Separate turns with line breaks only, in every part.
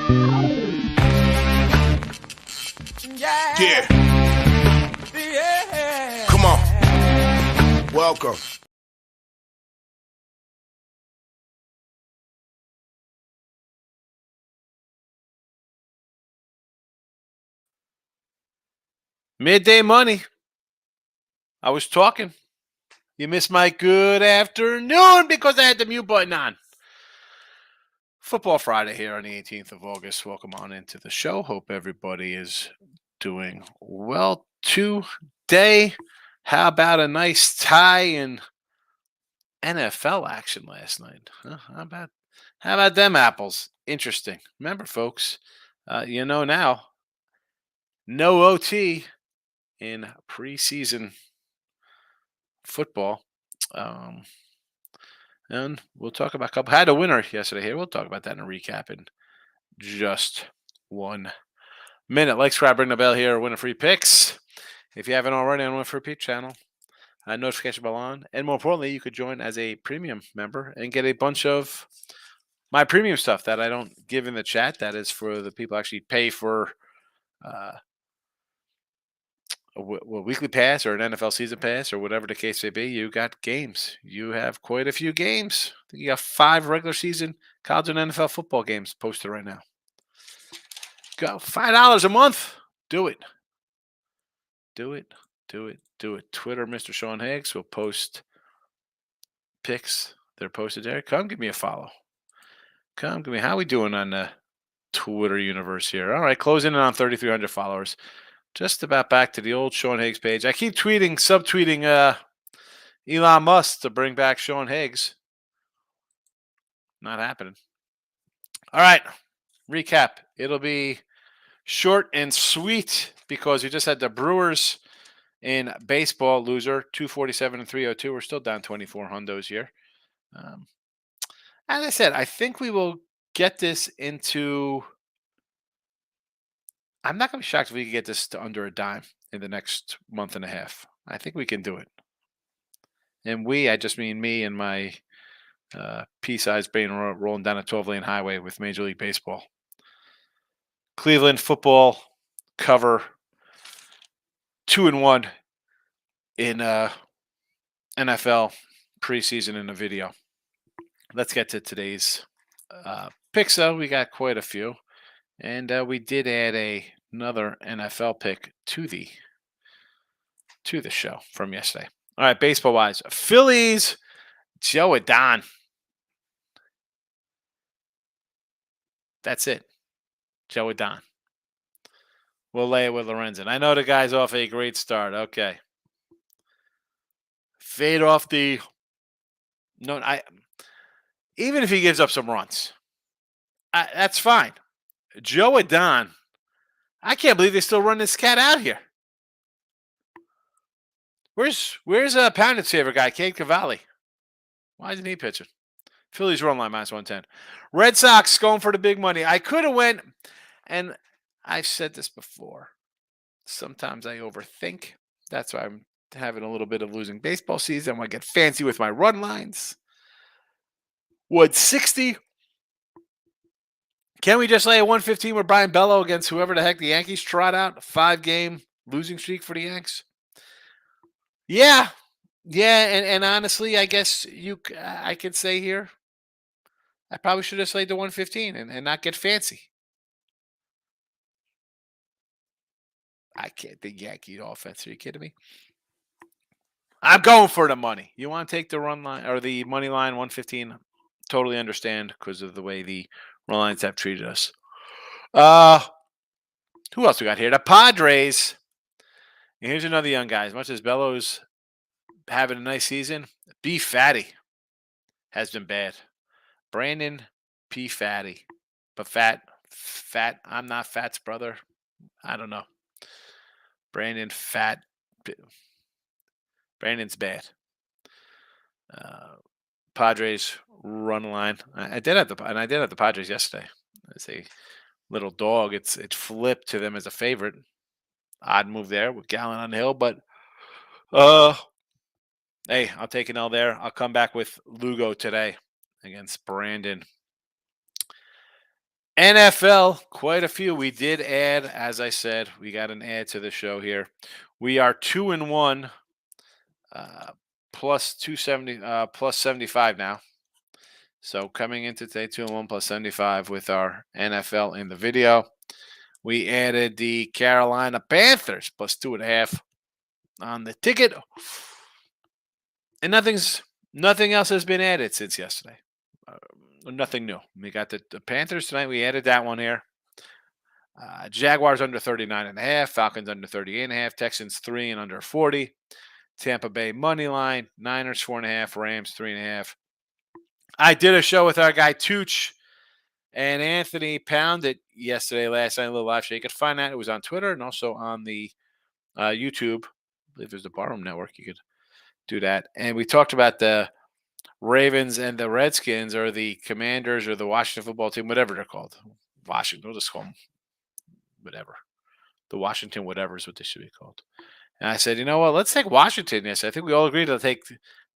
Yeah. Come on. Welcome.
Midday money. I was talking. You missed my good afternoon because I had the mute button on. Football Friday here on the 18th of August. Welcome on into the show. Hope everybody is doing well today. How about a nice tie in NFL action last night? Huh? How about them apples? Interesting. Remember, folks, you know now, no OT in preseason football. And we'll talk about a couple. Had a winner yesterday here. We'll talk about that in a recap in just 1 minute. Like, subscribe, ring the bell here. Winner free picks. If you haven't already on Winner Free Pick channel, notification bell on. And more importantly, you could join as a premium member and get a bunch of my premium stuff that I don't give in the chat. That is for the people who actually pay for a weekly pass or an NFL season pass or whatever the case may be. You got games. You have quite a few games. I think you got 5 regular season college and NFL football games posted right now. Go $5 a month. Do it. Do it. Do it. Do it. Twitter, Mr. Sean Higgs will post picks. They're posted there. Come give me a follow. Come give me. How we doing on the Twitter universe here? All right, closing in on 3,300 followers. Just about back to the old Sean Higgs page. I keep subtweeting Elon Musk to bring back Sean Higgs. Not happening. All right, recap. It'll be short and sweet because we just had the Brewers in baseball loser, 247 and 302. We're still down 24 hundos here. As I said, I think we will get this into. I'm not going to be shocked if we can get this to under a dime in the next month and a half. I think we can do it. And I just mean me and my pea-sized brain rolling down a 12-lane highway with Major League Baseball. Cleveland football cover 2-1 in NFL preseason in a video. Let's get to today's picks, though. We got quite a few. And we did add another NFL pick to the show from yesterday. All right, baseball-wise. Phillies, Joe Adon. That's it. Joe Adon. We'll lay it with Lorenzen. I know the guy's off a great start. Okay. Fade off the. No, even if he gives up some runs, that's fine. Joe Adon. I can't believe they still run this cat out here. Where's Pounded's favorite guy, Cade Cavalli? Why isn't he pitching? Phillies run line -110. Red Sox going for the big money. I could have went, and I've said this before. Sometimes I overthink. That's why I'm having a little bit of losing baseball season. I want to get fancy with my run lines. Would 60? Can we just lay a 115 with Brian Bello against whoever the heck the Yankees trot out? A 5-game losing streak for the Yanks? Yeah. And honestly, I guess I could say here, I probably should have slayed the 115 and not get fancy. I can't think Yankee offense. Are you kidding me? I'm going for the money. You want to take the run line or the money line 115? Totally understand because of the way the run lines have treated us. Who else we got here? The Padres. And here's another young guy. As much as Bellows having a nice season, B. Fatty has been bad. Brandon P. Fatty. But fat. I'm not Fat's brother. I don't know. Brandon's bad. Padres run line. I did have the Padres yesterday. As a little dog, it's flipped to them as a favorite. Odd move there with Gallen on the hill, but hey, I'll take an L there. I'll come back with Lugo today against Brandon. NFL, quite a few. We did add, as I said, we got an add to the show here. We are 2-1, plus 270, plus 75 now. So coming into today, 2-1 plus 75 with our NFL in the video. We added the Carolina Panthers plus 2.5 on the ticket, and nothing else has been added since yesterday. Nothing new. We got the Panthers tonight. We added that one here. Jaguars under 39.5, Falcons under 38.5, Texans 3 and under 40, Tampa Bay money line, Niners 4.5, Rams 3.5. I did a show with our guy Tooch and Anthony Pounded yesterday, last night, a little live show. You could find that. It was on Twitter and also on the YouTube. I believe there's the Barroom Network. You could do that. And we talked about the Ravens and the Redskins, or the Commanders, or the Washington football team, whatever they're called. Washington, we'll just call them whatever. The Washington whatever is what they should be called. And I said, you know what? Let's take Washington. Yes, I think we all agreed to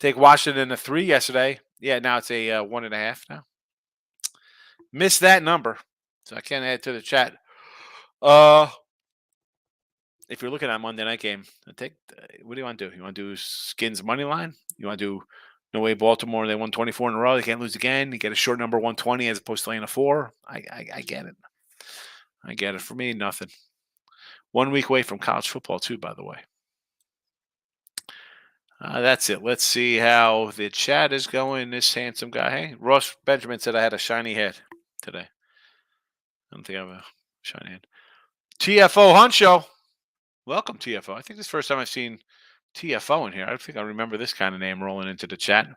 take Washington a 3 yesterday. Yeah, now it's a 1.5 now. Missed that number, so I can't add to the chat. If you're looking at Monday night game, what do you want to do? You want to do Skins money line? You want to do no way Baltimore? They won 24 in a row. They can't lose again. You get a short number 120 as opposed to laying a 4. I get it. I get it. For me, nothing. 1 week away from college football too, by the way. That's it. Let's see how the chat is going. This handsome guy. Hey, Ross Benjamin said I had a shiny head today. I don't think I have a shiny head. TFO Hunt Show. Welcome, TFO. I think this is the first time I've seen TFO in here. I think I remember this kind of name rolling into the chat.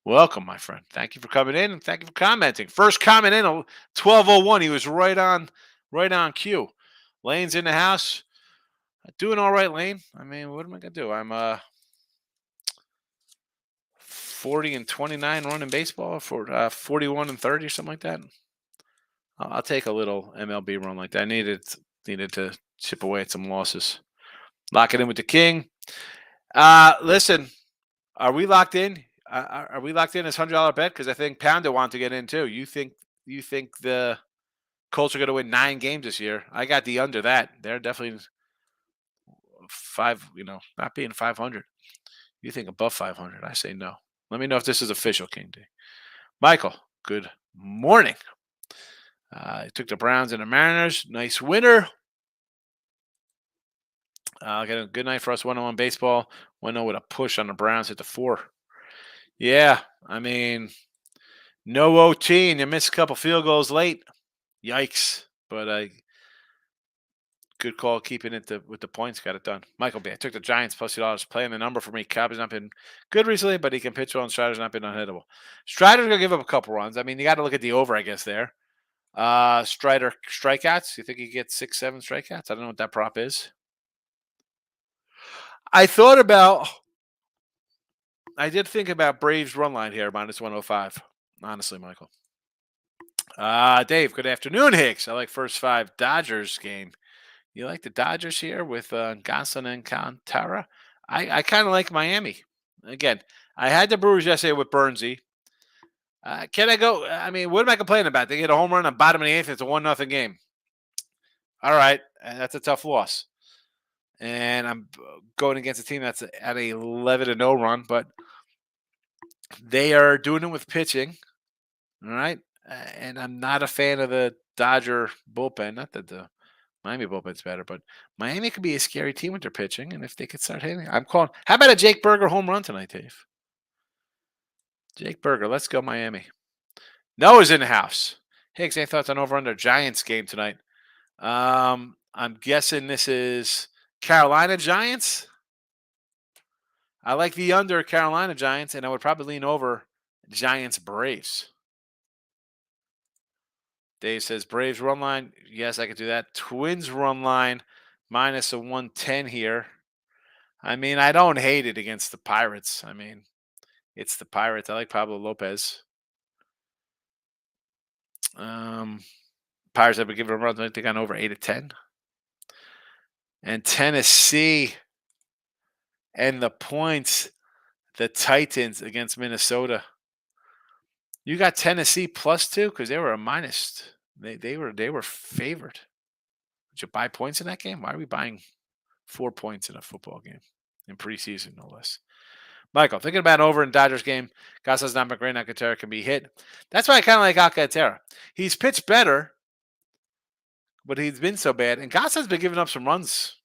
Welcome, my friend. Thank you for coming in, and thank you for commenting. First comment in, 12:01. He was right on cue. Lane's in the house. Doing all right, Lane. I mean, what am I gonna do? I'm 40-29 running baseball, for 41-30 or something like that. I'll take a little MLB run like that. I needed to chip away at some losses. Lock it in with the king. Listen, are we locked in? Are we locked in as $100 bet? Because I think Pounder wants to get in too. You think the Colts are going to win 9 games this year? I got the under that. They're definitely 5. Not being 500. You think above 500? I say no. Let me know if this is official, King D. Michael, good morning. I took the Browns and the Mariners. Nice winner. Got a good night for us. 1-1 baseball. 1-0 with a push on the Browns. Hit the 4. Yeah, I mean, no OT, and you missed a couple field goals late. Yikes. But good call keeping it with the points. Got it done. Michael B. I took the Giants plus $2. Playing the number for me. Cobb has not been good recently, but he can pitch well, and Strider's not been unhittable. Strider's going to give up a couple runs. I mean, you got to look at the over, I guess, there. Strider strikeouts. You think he gets 6-7 strikeouts? I don't know what that prop is. I did think about Braves run line here, minus 105. Honestly, Michael. Dave, good afternoon, Higgs. I like first 5 Dodgers game. You like the Dodgers here with Gonsolin and Cantara? I kind of like Miami. Again, I had the Brewers yesterday with Burnsy. Can I go? I mean, what am I complaining about? They get a home run on bottom of the 8th. It's a 1-0 game. All right, that's a tough loss. And I'm going against a team that's at a 11-0 run, but they are doing it with pitching. All right. And I'm not a fan of the Dodger bullpen. Not that the Miami bullpen's better, but Miami could be a scary team with their pitching. And if they could start hitting, I'm calling. How about a Jake Berger home run tonight, Dave? Jake Berger, let's go Miami. Noah's in the house. Higgs, any thoughts on over-under Giants game tonight? I'm guessing this is Carolina Giants. I like the under Carolina Giants, and I would probably lean over Giants Braves. Dave says Braves run line. Yes, I could do that. Twins run line minus a 110 here. I mean, I don't hate it against the Pirates. I mean, it's the Pirates. I like Pablo Lopez. Pirates have been giving a run. I think on over 8-10. And Tennessee and the points, the Titans against Minnesota. You got Tennessee +2 because they were a They were favored. Did you buy points in that game? Why are we buying 4 points in a football game in preseason, no less? Michael, thinking about over in Dodgers game, Gasa's not McGrain, Alcantara can be hit. That's why I kind of like Alcantara. He's pitched better, but he's been so bad. And Gasa's been giving up some runs.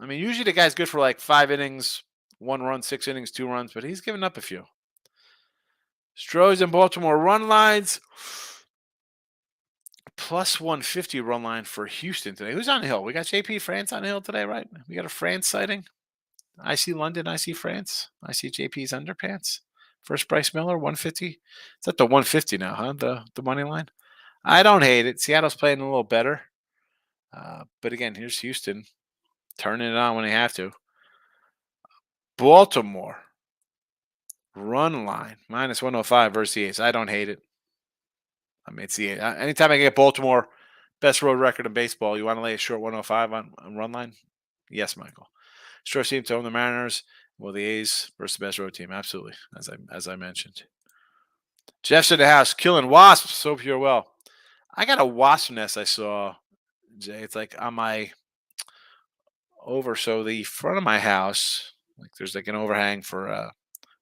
I mean, usually the guy's good for like 5 innings, 1 run, 6 innings, 2 runs, but he's given up a few. Stros in Baltimore run lines. Plus 150 run line for Houston today. Who's on the hill? We got JP France on the hill today, right? We got a France sighting. I see London. I see France. I see JP's underpants. First Bryce Miller, 150. Is that the 150 now, huh? The money line. I don't hate it. Seattle's playing a little better. But again, here's Houston turning it on when they have to. Baltimore run line minus 105 versus the A's. I don't hate it. I mean, it's the anytime I get Baltimore, best road record in baseball, you want to lay a short 105 on run line? Yes, Michael. Short team to own the Mariners. Well, the A's versus the best road team, absolutely, as I mentioned. Jeff's in the house, killing wasps. Hope you're well. I got a wasp nest I saw, Jay. It's like on my so the front of my house, like there's like an overhang for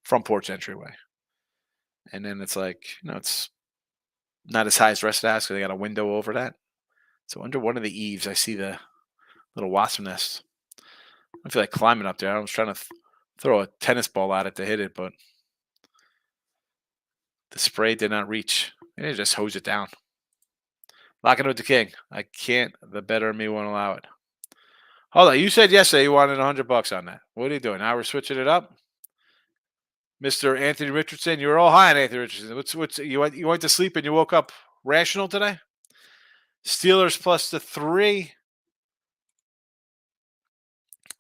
front porch entryway, and then it's like it's not as high as the rest of the house because they got a window over that. So under one of the eaves, I see the little wasp nest. I feel like climbing up there. I was trying to throw a tennis ball at it to hit it, but the spray did not reach. It just hose it down. Locking with the king. I can't. The better of me won't allow it. Hold on. You said yesterday you wanted $100 on that. What are you doing? Now we're switching it up. Mr. Anthony Richardson, you were all high on Anthony Richardson. What's you went to sleep and you woke up rational today? Steelers plus the 3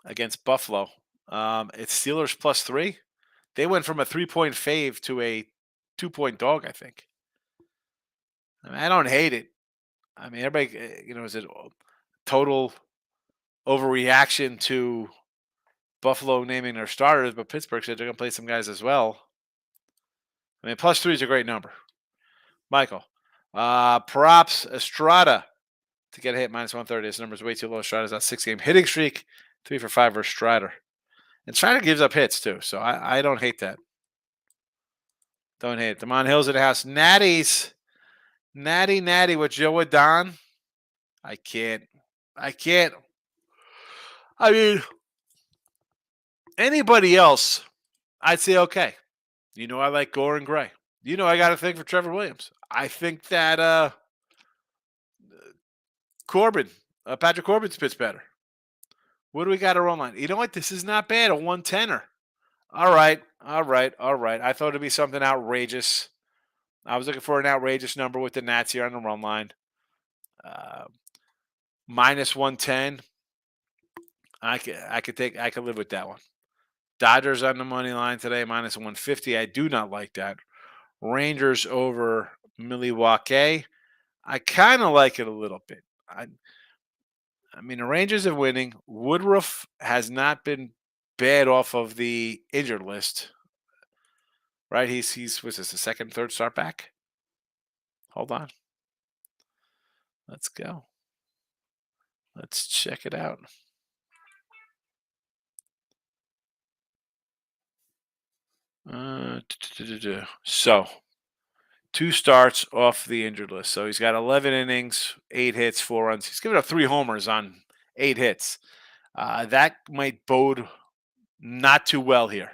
against Buffalo. It's Steelers plus 3. They went from a 3-point fave to a 2-point dog, I think. I mean, I don't hate it. I mean, everybody, is it total overreaction to Buffalo naming their starters, but Pittsburgh said they're going to play some guys as well. I mean, plus 3 is a great number. Michael, props Estrada to get a hit minus 130. This number is way too low. Estrada's on 6-game hitting streak, 3 for 5 versus Strider. And Strider gives up hits too, so I don't hate that. Don't hate it. Damon Hill's in the house. Natty with Joe and Don. I can't. I mean, anybody else, I'd say okay. I like Gore and Gray. I got a thing for Trevor Williams. I think that Patrick Corbin's pitched better. What do we got to roll on? You know what? This is not bad. A 110er. All right. I thought it'd be something outrageous. I was looking for an outrageous number with the Nats here on the run line. Minus 110. I could live with that one. Dodgers on the money line today, minus 150. I do not like that. Rangers over Milwaukee. I kind of like it a little bit. I mean, the Rangers are winning. Woodruff has not been bad off of the injured list. Right? He's was this the second, third start back? Hold on. Let's go. Let's check it out. So, 2 starts off the injured list. So he's got 11 innings, 8 hits, 4 runs. He's given up 3 homers on 8 hits. That might bode not too well here.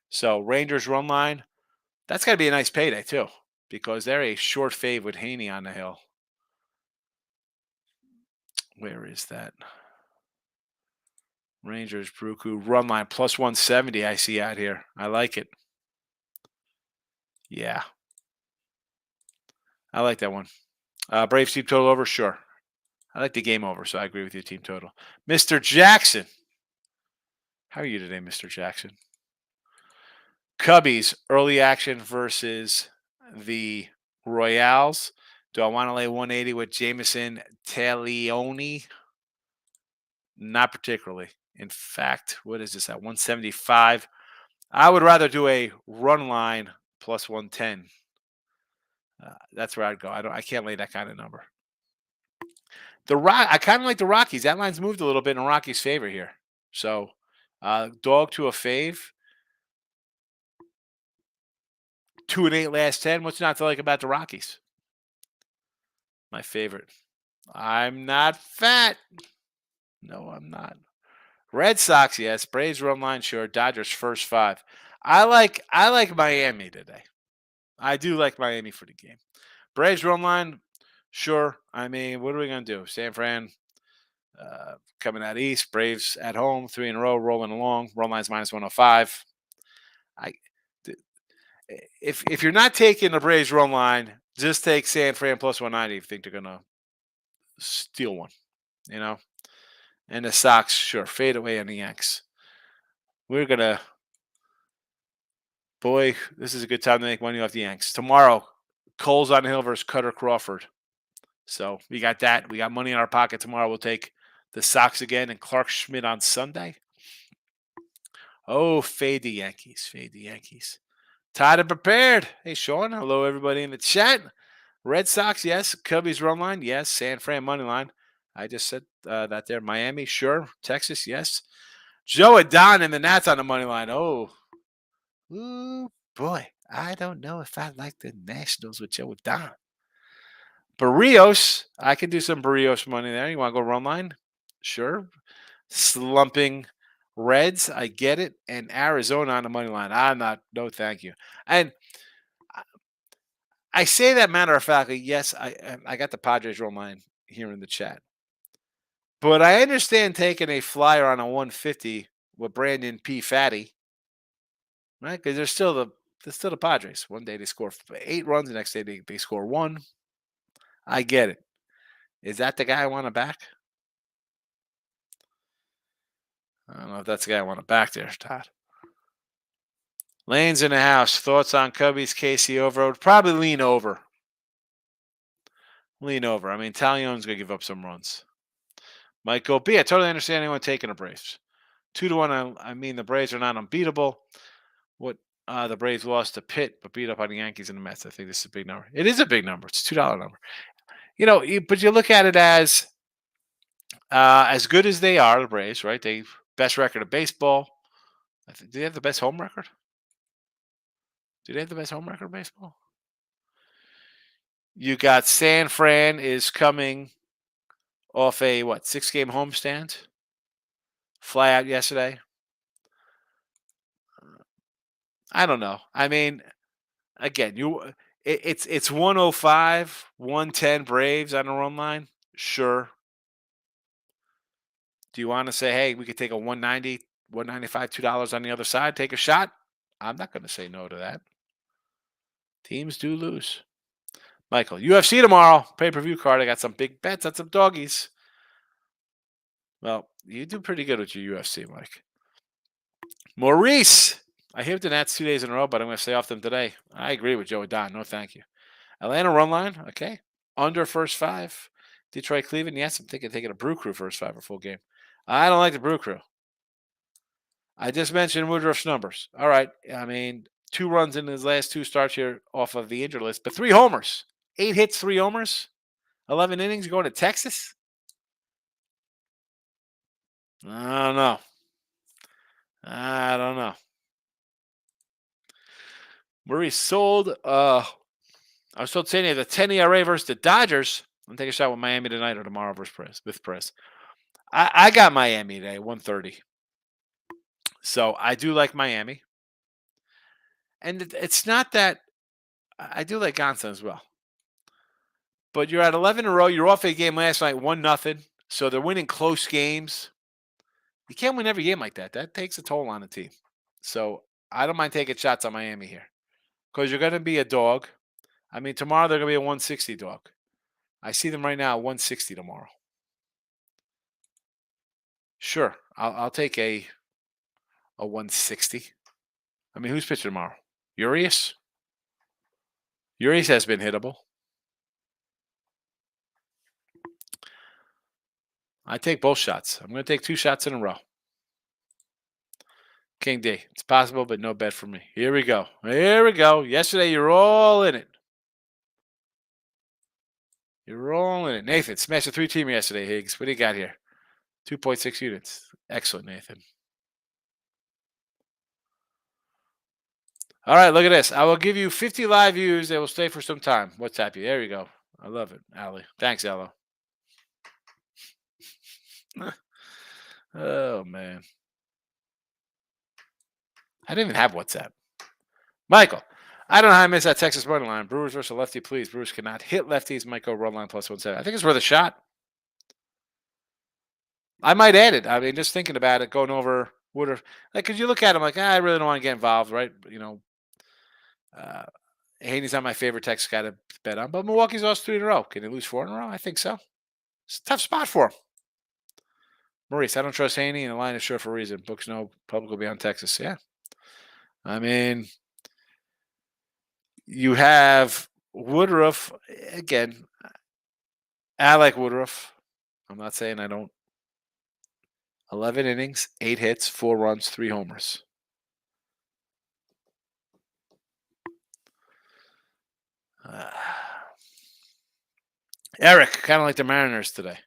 So Rangers run line, that's got to be a nice payday too, because they're a short fave with Haney on the hill. Where is that? Rangers, Bruku, run line plus 170 I see out here. I like it. Yeah. I like that one. Braves team total over? Sure. I like the game over, so I agree with you, team total. Mr. Jackson. How are you today, Mr. Jackson? Cubbies, early action versus the Royals. Do I want to lay 180 with Jameson Taglioni? Not particularly. In fact, what is this at 175? I would rather do a run line plus 110. That's where I'd go. I can't lay that kind of number. I kind of like the Rockies. That line's moved a little bit in Rockies' favor here. So, dog to a fave. 2-8 last 10. What's not to like about the Rockies? My favorite. I'm not fat. No, I'm not. Red Sox, yes. Braves run line, sure. Dodgers first five. I like Miami today. I do like Miami for the game. Braves run line, sure. I mean, what are we gonna do? San Fran coming out east. Braves at home, 3 in a row, rolling along. Run line's minus 105. I th- if you're not taking the Braves run line, just take San Fran plus 190 if you think they're gonna steal one. You know, and the Sox, sure, fade away on the Yanks. We're gonna, boy, this is a good time to make money off the Yanks. Tomorrow, Coles on the Hill versus Cutter Crawford. So we got that. We got money in our pocket tomorrow. We'll take the Sox again and Clark Schmidt on Sunday. Oh, fade the Yankees. Fade the Yankees. Tied and prepared. Hey, Sean. Hello, everybody in the chat. Red Sox, yes. Cubbies run line, yes. San Fran money line. I just said that there. Miami, sure. Texas, yes. Joe Adon and the Nats on the money line. Oh, ooh, boy. I don't know if I like the Nationals with Joe Adon. Barrios, I can do some Barrios money there. You want to go run line? Sure. Slumping Reds, I get it. And Arizona on the money line. I'm not, no, thank you. And I say that matter of factly. Yes, I got the Padres run line here in the chat. But I understand taking a flyer on a 150 with Brandon P. Fatty, right? Because they're still the Padres. One day they score 8 runs, the next day they score 1. I get it. Is that the guy I want to back? I don't know if that's the guy I want to back there, Todd. Lane's in the house. Thoughts on Cubbies, Casey over? Would probably lean over. Lean over. I mean, Talion's going to give up some runs. Michael B. I totally understand anyone taking the Braves. 2-1. I mean, the Braves are not unbeatable. What the Braves lost to Pitt, but beat up on the Yankees and the Mets. I think this is a big number. It is a big number. It's $2 number. But you look at it as good as they are, the Braves, right? They best record of baseball. Do they have the best home record? Do they have the best home record of baseball? You got San Fran is coming off a 6-game homestand. Fly out yesterday. I don't know. I mean, again, it's 105, 110 Braves on the run line. Sure. Do you want to say, hey, we could take a 190, 195, $2 on the other side, take a shot? I'm not going to say no to that. Teams do lose. Michael, UFC tomorrow, pay-per-view card. I got some big bets on some doggies. Well, you do pretty good with your UFC, Mike. Maurice, I hit the Nats 2 days in a row, but I'm going to stay off them today. I agree with Joey Don. No, thank you. Atlanta run line, okay. Under first 5. Detroit, Cleveland, yes, I'm taking a Brew Crew first 5 or full game. I don't like the Brew Crew. I just mentioned Woodruff's numbers. All right. I mean, 2 runs in his last 2 starts here off of the injured list, but 3 homers. 8 hits, 3 homers, 11 innings going to Texas. I don't know. Murray sold. I was told Sandy the 10 ERA versus the Dodgers. I'm taking a shot with Miami tonight or tomorrow versus Press. I got Miami today, 130. So I do like Miami. And it's not that I do like Gonson as well. But you're at 11 in a row. You're off a game last night, 1-0. So they're winning close games. You can't win every game like that. That takes a toll on the team. So I don't mind taking shots on Miami here. Because you're going to be a dog. I mean, tomorrow they're going to be a 160 dog. I see them right now at 160 tomorrow. Sure. I'll take a 160. I mean, who's pitching tomorrow? Urias? Urias has been hittable. I take both shots. I'm going to take 2 shots in a row. King D. It's possible, but no bet for me. Here we go. Yesterday, you're all in it. You're rolling it. Nathan, smashed a 3-teamer yesterday, Higgs. What do you got here? 2.6 units. Excellent, Nathan. All right, look at this. I will give you 50 live views that will stay for some time. WhatsApp you. There you go. I love it, Ali. Thanks, Ella. Oh, man. I didn't even have WhatsApp. Michael, I don't know how I missed that Texas money line. Brewers versus lefty, please. Brewers cannot hit lefties. Might go run line plus 170. I think it's worth a shot. I might add it. I mean, just thinking about it, going over Woodruff. Like, because you look at him like, I really don't want to get involved, right? Uh, Haney's not my favorite Texas guy to bet on, but Milwaukee's lost 3 in a row. Can he lose 4 in a row? I think so. It's a tough spot for him. Maurice, I don't trust Haney, and the line is short for a reason. Books know public will be on Texas. Yeah. I mean, you have Woodruff. Again, I like Woodruff. I'm not saying I don't. 11 innings, 8 hits, 4 runs, 3 homers. Eric, kind of like the Mariners today.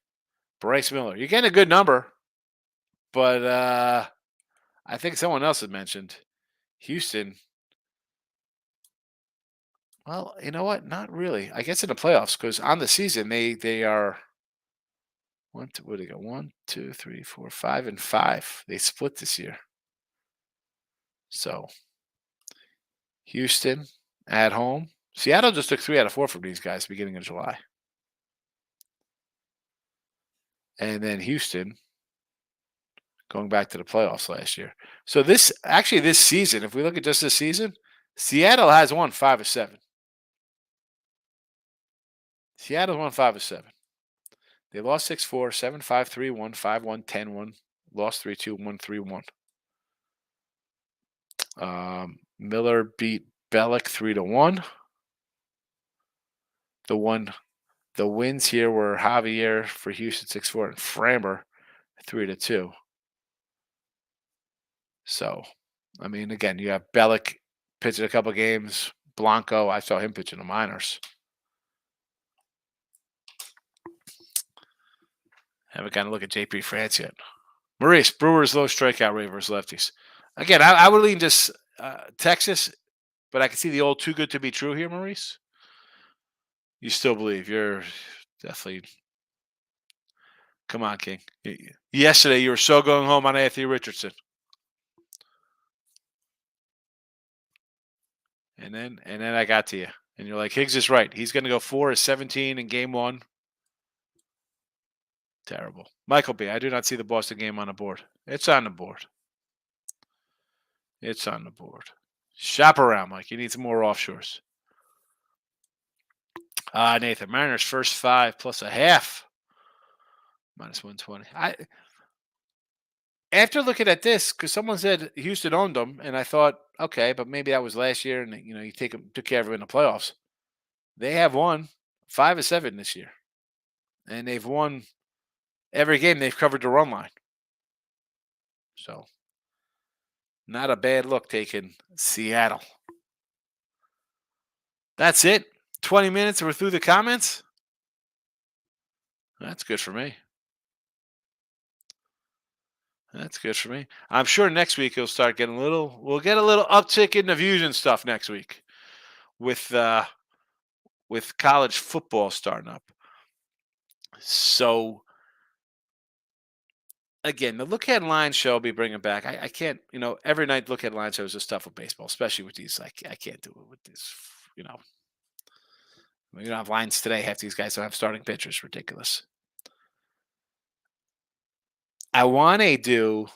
Bryce Miller. You're getting a good number, but I think someone else had mentioned Houston. Well, you know what? Not really. I guess in the playoffs, because on the season they are what do they go? 1, 2, 3, 4, 5, and 5. They split this year. So Houston at home. Seattle just took 3 out of 4 from these guys beginning of July. And then Houston going back to the playoffs last year. So this season, if we look at just this season, Seattle has won 5 of 7. Seattle's won 5 of 7. They lost 6-4, 7-5, 3-1, 5-1, 10-1, lost 3-2, won 3-1. Miller beat Bellick 3-1. The wins here were Javier for Houston 6-4 and Framber 3-2. So, I mean, again, you have Bellick pitching a couple games. Blanco, I saw him pitching the minors. Haven't gotten a look at JP France yet. Maurice, Brewers low strikeout rate versus lefties. Again, I would lean just Texas, but I can see the old too good to be true here, Maurice. You still believe. You're definitely. Come on, King. Yesterday, you were so going home on Anthony Richardson. And then I got to you. And you're like, Higgs is right. He's going to go 4 of 17 in game 1. Terrible. Michael B., I do not see the Boston game on the board. It's on the board. It's on the board. Shop around, Mike. You need some more offshores. Nathan, Mariners first 5 plus a half. Minus 120. After looking at this, because someone said Houston owned them, and I thought, okay, but maybe that was last year, and you took care of them in the playoffs. They have won 5 of 7 this year, and they've won every game. They've covered the run line, so not a bad look taking Seattle. That's it. 20 minutes, and we're through the comments. That's good for me. That's good for me. I'm sure next week we'll get a little uptick in the views and stuff next week with college football starting up. So again, the Look Ahead Line show will be bringing back. I can't, every night Look Ahead Line shows is stuff with baseball, especially with these. I can't do it with this, We don't have lines today. Half these guys don't have starting pitchers. Ridiculous. I want to do,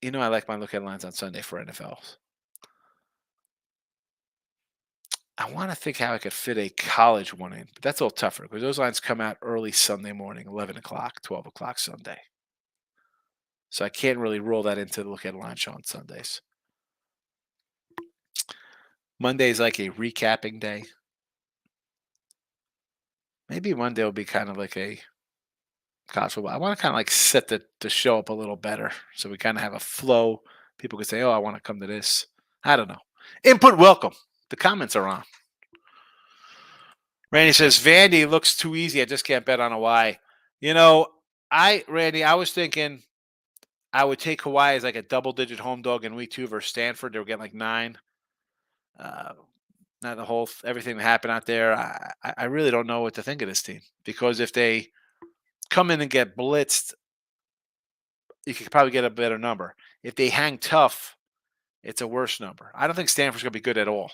I like my Look Ahead Lines on Sunday for NFLs. I want to think how I could fit a college one in, but that's a little tougher because those lines come out early Sunday morning, 11 o'clock, 12 o'clock Sunday. So I can't really roll that into the Look Ahead Line show on Sundays. Monday is like a recapping day. Maybe Monday will be kind of like a college football. I want to kind of like set the show up a little better so we kind of have a flow. People can say, oh, I want to come to this. I don't know. Input welcome. The comments are on. Randy says Vandy looks too easy. I just can't bet on Hawaii. Randy, I was thinking I would take Hawaii as like a double-digit home dog in week 2 versus Stanford. They were getting like 9. Uh, Not the whole everything that happened out there. I really don't know what to think of this team because if they come in and get blitzed, you could probably get a better number. If they hang tough, it's a worse number. I don't think Stanford's going to be good at all.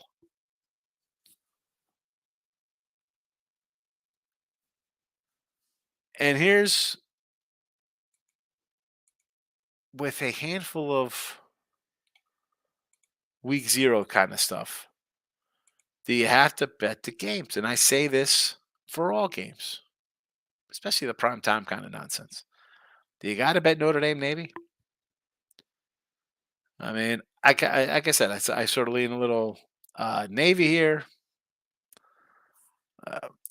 And here's with a handful of week 0 kind of stuff. Do you have to bet the games? And I say this for all games, especially the prime time kind of nonsense. Do you got to bet Notre Dame Navy? I mean, like I said, I sort of lean a little Navy here.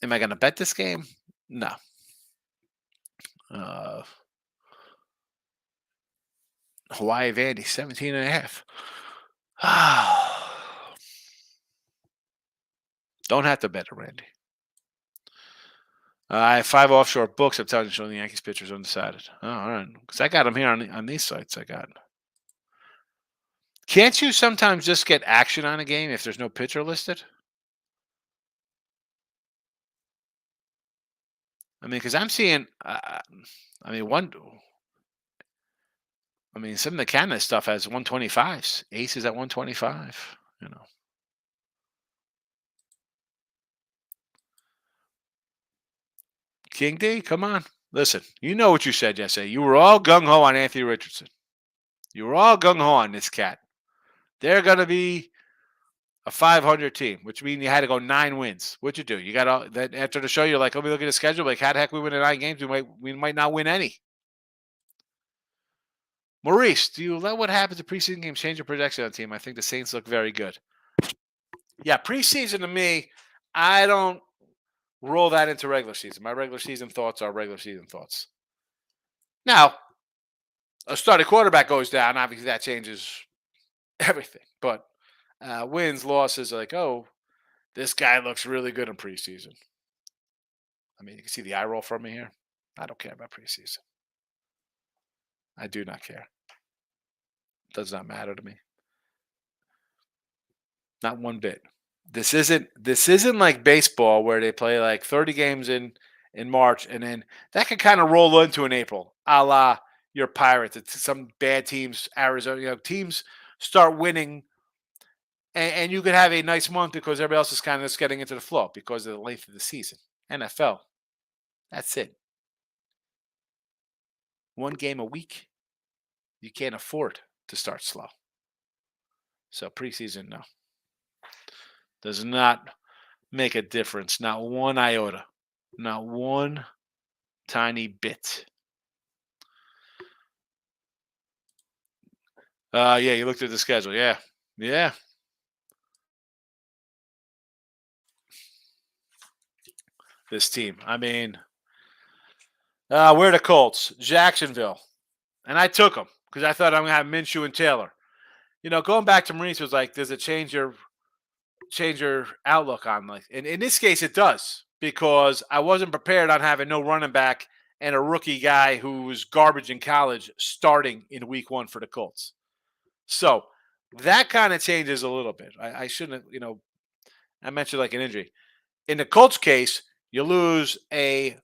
Am I going to bet this game? No. Uh, Hawaii Vandy, 17.5. Don't have to bet it, Randy. I have 5 offshore books. I'm telling you, showing the Yankees pitchers undecided. Oh, all right. Because I got them here on these sites. I got. Can't you sometimes just get action on a game if there's no pitcher listed? I mean, because I'm seeing, I mean, some of the Canada stuff has 125s. Ace is at 125. King D, come on. Listen, you know what you said yesterday. You were all gung ho on Anthony Richardson. You were all gung ho on this cat. They're going to be a 500 team, which means you had to go 9 wins. What'd you do? You got all that after the show. You're like, let me look at the schedule. Like, how the heck we win in 9 games? We might not win any. Maurice, do you let what happens to preseason games change your projection on the team? I think the Saints look very good. Yeah, preseason to me, I don't roll that into regular season. My regular season thoughts are regular season thoughts. Now, a starting quarterback goes down. Obviously, that changes everything. But wins, losses, like, oh, this guy looks really good in preseason. I mean, you can see the eye roll from me here. I don't care about preseason. I do not care. It does not matter to me. Not one bit. This isn't like baseball where they play like 30 games in March and then that could kind of roll into an April, a la your Pirates. It's some bad teams, Arizona, teams start winning and you could have a nice month because everybody else is kind of just getting into the flow because of the length of the season. NFL, that's it. One game a week. You can't afford to start slow. So preseason, no. Does not make a difference. Not one iota. Not one tiny bit. Yeah, you looked at the schedule. Yeah. Yeah. This team. I mean, we're the Colts. Jacksonville. And I took them because I thought I'm going to have Minshew and Taylor. Going back to Maurice was like, does it change your outlook on like? And in this case, it does because I wasn't prepared on having no running back and a rookie guy who was garbage in college starting in week 1 for the Colts. So that kind of changes a little bit. I shouldn't, I mentioned like an injury. In the Colts case, you lose a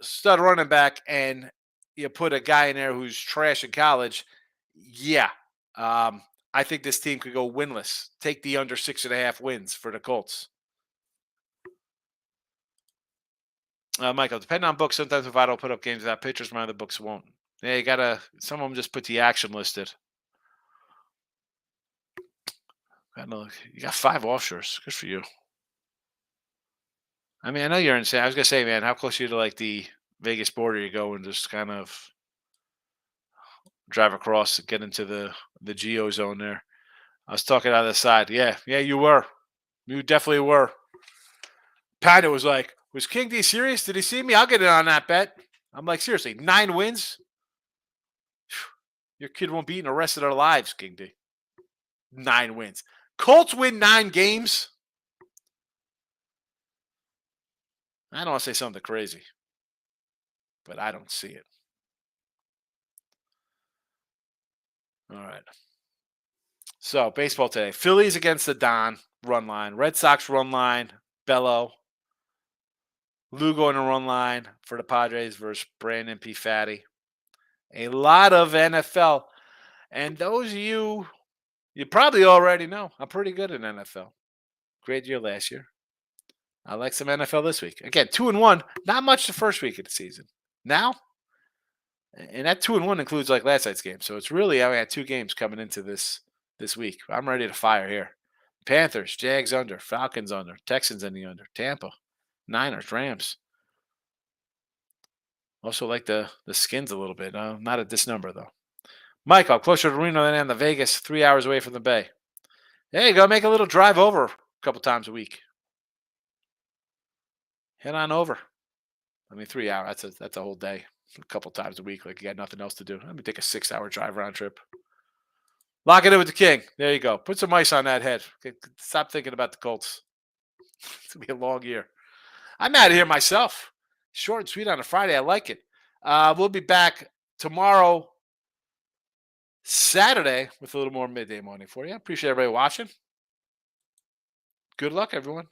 stud running back and you put a guy in there who's trash in college. Yeah. I think this team could go winless. Take the under 6.5 wins for the Colts. Michael, depending on books, sometimes if I don't put up games without pitchers, my other books won't. Yeah, you gotta. Some of them just put the action listed. You got 5 offshores. Good for you. I mean, I know you're insane. I was gonna say, man, how close are you to like the Vegas border? You go and just kind of drive across to get into the geo zone there. I was talking out of the side. Yeah, you were. You definitely were. Panda was like, was King D serious? Did he see me? I'll get in on that bet. I'm like, seriously, 9 wins? Your kid won't be eating the rest of their lives, King D. 9 wins. Colts win 9 games. I don't want to say something crazy, but I don't see it. All right. So baseball today. Phillies against the Don run line. Red Sox run line. Bello. Lugo in a run line for the Padres versus Brandon P. Fatty. A lot of NFL. And those of you probably already know, I'm pretty good at NFL. Great year last year. I like some NFL this week. Again, 2-1. Not much the first week of the season. Now, and that 2-1 includes like last night's game. So it's really I had 2 games coming into this week. I'm ready to fire here. Panthers, Jags under, Falcons under, Texans in the under, Tampa, Niners, Rams. Also like the Skins a little bit. Not at this number though. Michael, closer to Reno than I am to Vegas, 3 hours away from the Bay. There you go. Make a little drive over a couple times a week. Head on over. 3 hours. That's a whole day. A couple times a week. Like you got nothing else to do. Let me take a 6-hour drive round trip. Lock it in with the king. There you go. Put some ice on that head. Stop thinking about the Colts. It's gonna be a long year. I'm out of here myself. Short and sweet on a Friday. I like it. We'll be back tomorrow, Saturday, with a little more midday morning for you. Appreciate everybody watching. Good luck, everyone.